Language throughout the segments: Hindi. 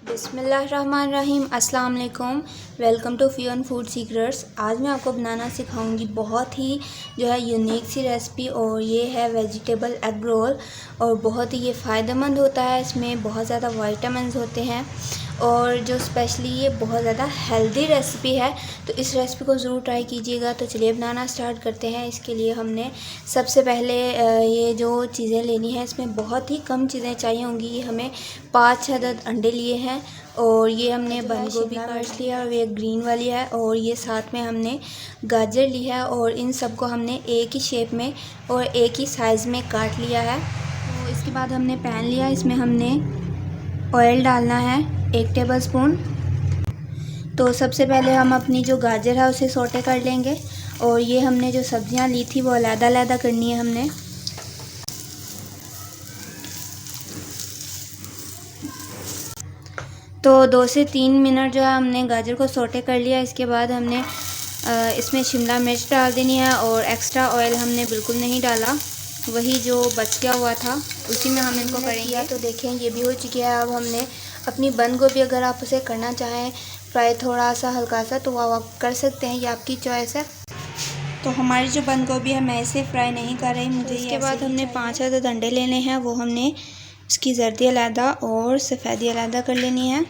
बिस्मिल्लाहिर्रहमानिर्रहीम। अस्सलाम वालेकुम। वेलकम टू फियोन फूड सीक्रेट्स। आज मैं आपको बनाना सिखाऊंगी बहुत ही यूनिक सी रेसिपी, और ये है वेजिटेबल एग रोल। और बहुत ही ये फ़ायदेमंद होता है, इसमें बहुत ज़्यादा विटामिन्स होते हैं, और जो स्पेशली ये बहुत ज़्यादा हेल्दी रेसिपी है, तो इस रेसिपी को ज़रूर ट्राई कीजिएगा। तो चलिए बनाना स्टार्ट करते हैं। इसके लिए हमने सबसे पहले ये जो चीज़ें लेनी है, इसमें बहुत ही कम चीज़ें चाहिए होंगी। ये हमें 5 अदद अंडे लिए हैं, और ये हमने बंद गोभी काट लिया, और ये ग्रीन वाली है, और ये साथ में हमने गाजर ली है, और इन सबको हमने एक ही शेप में और एक ही साइज़ में काट लिया है। तो इसके बाद हमने पैन लिया, इसमें हमने ऑयल डालना है 1 टेबलस्पून। तो सबसे पहले हम अपनी जो गाजर है उसे सौटे कर लेंगे, और ये हमने जो सब्जियां ली थी वो अलग-अलग करनी है हमने। तो 2 से 3 मिनट जो है हमने गाजर को सौटे कर लिया। इसके बाद हमने इसमें शिमला मिर्च डाल देनी है, और एक्स्ट्रा ऑयल हमने बिल्कुल नहीं डाला, वही जो बच गया हुआ था उसी में हम इनको करेंगे। तो देखें ये भी हो चुकी है। अब हमने अपनी बंद गोभी, अगर आप उसे करना चाहें फ्राई थोड़ा सा हल्का सा, तो आप कर सकते हैं, ये आपकी चॉइस है। तो हमारी जो बंद गोभी है, मैं इसे फ्राई नहीं कर रही, मुझे। इसके बाद हमने 5 अदद अंडे लेने हैं, वो हमने इसकी जर्दी अलहदा और सफ़ेदी अलहदा कर लेनी है।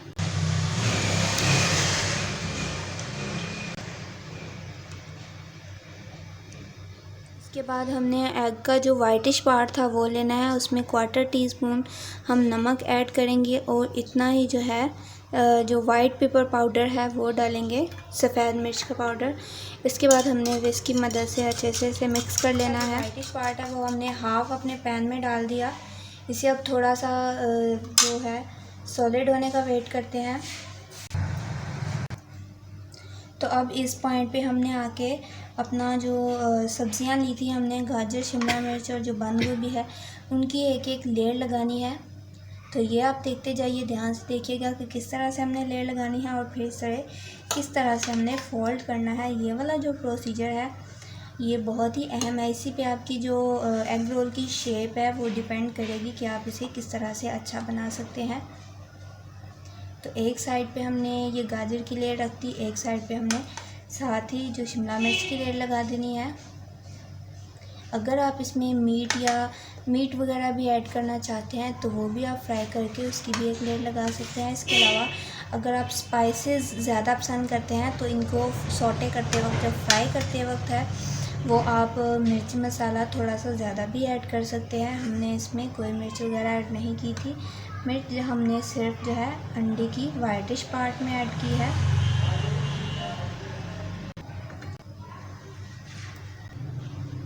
इसके बाद हमने एग का जो वाइटिश पार्ट था वो लेना है, उसमें 1/4 टीस्पून हम नमक ऐड करेंगे, और इतना ही जो है जो वाइट पेपर पाउडर है वो डालेंगे, सफ़ेद मिर्च का पाउडर। इसके बाद हमने विस्क की मदद से अच्छे से इसे मिक्स कर लेना है। वाइटिश पार्ट है वो हमने हाफ़ अपने पैन में डाल दिया। इसे अब थोड़ा सा जो है सॉलिड होने का वेट करते हैं। तो अब इस पॉइंट पे हमने आके अपना जो सब्जियां ली थी हमने, गाजर, शिमला मिर्च और जो बंद गोभी है, उनकी एक एक लेयर लगानी है। तो ये आप देखते जाइए, ध्यान से देखिएगा कि किस तरह से हमने लेयर लगानी है, और फिर इसे किस तरह से हमने फोल्ड करना है। ये वाला जो प्रोसीजर है ये बहुत ही अहम है। इसी पे आपकी जो एग रोल की शेप है वो डिपेंड करेगी कि आप इसे किस तरह से अच्छा बना सकते हैं। तो एक साइड पे हमने ये गाजर की लेयर रख दी, एक साइड पे हमने साथ ही जो शिमला मिर्च की लेयर लगा देनी है। अगर आप इसमें मीट वगैरह भी ऐड करना चाहते हैं तो वो भी आप फ्राई करके उसकी भी एक लेयर लगा सकते हैं। इसके अलावा अगर आप स्पाइसेस ज़्यादा पसंद करते हैं तो इनको सौटे करते वक्त, जब फ्राई करते वक्त है, वो आप मिर्च मसाला थोड़ा सा ज़्यादा भी ऐड कर सकते हैं। हमने इसमें कोई मिर्च वगैरह ऐड नहीं की थी। मिर्च हमने सिर्फ जो है अंडे की वाइटिश पार्ट में ऐड की है।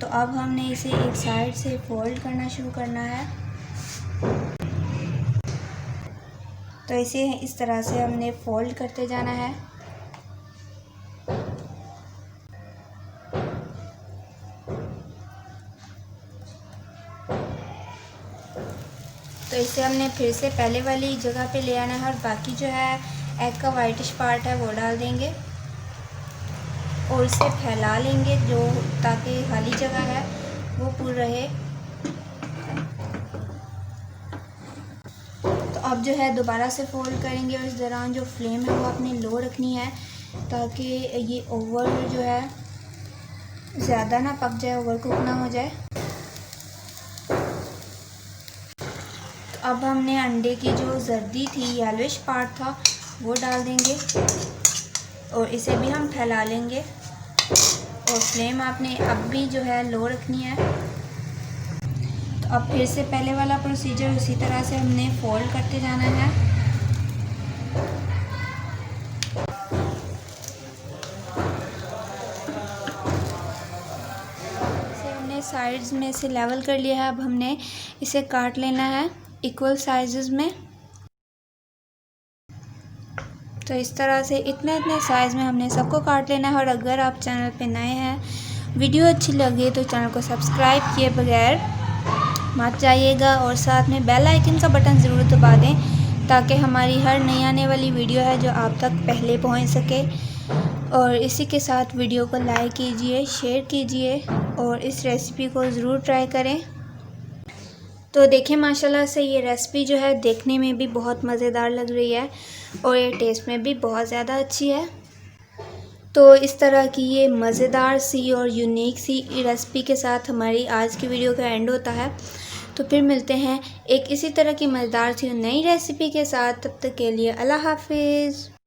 तो अब हमने इसे एक साइड से फोल्ड करना शुरू करना है। तो इसे इस तरह से हमने फोल्ड करते जाना है। तो इसे हमने फिर से पहले वाली जगह पे ले आना है, और बाकी जो है एग का वाइटिश पार्ट है वो डाल देंगे, और इसे फैला लेंगे जो, ताकि खाली जगह है वो पूरी रहे। तो अब जो है दोबारा से फोल्ड करेंगे, और इस दौरान जो फ्लेम है वो अपनी लो रखनी है, ताकि ये ओवर जो है ज़्यादा ना पक जाए, ओवर कुक ना हो जाए। तो अब हमने अंडे की जो जर्दी थी, येलोइश पार्ट था, वो डाल देंगे, और इसे भी हम फैला लेंगे, और फ्लेम आपने अब भी जो है लो रखनी है। तो अब फिर से पहले वाला प्रोसीजर उसी तरह से हमने फोल्ड करते जाना है। इसे हमने साइड्स में से लेवल कर लिया है। अब हमने इसे काट लेना है इक्वल साइजेस में। तो इस तरह से इतने साइज़ में हमने सबको काट लेना है। और अगर आप चैनल पे नए हैं, वीडियो अच्छी लगे तो चैनल को सब्सक्राइब किए बगैर मत जाइएगा, और साथ में बेल आइकन का बटन ज़रूर दबा दें, ताकि हमारी हर नई आने वाली वीडियो है जो आप तक पहले पहुंच सके। और इसी के साथ वीडियो को लाइक कीजिए, शेयर कीजिए, और इस रेसिपी को ज़रूर ट्राई करें। तो देखें माशाल्लाह से ये रेसिपी जो है देखने में भी बहुत मज़ेदार लग रही है और ये टेस्ट में भी बहुत ज़्यादा अच्छी है। तो इस तरह की ये मज़ेदार सी और यूनिक सी रेसिपी के साथ हमारी आज की वीडियो का एंड होता है। तो फिर मिलते हैं एक इसी तरह की मज़ेदार सी नई रेसिपी के साथ। तब तक के लिए अल्लाह हाफ़िज़।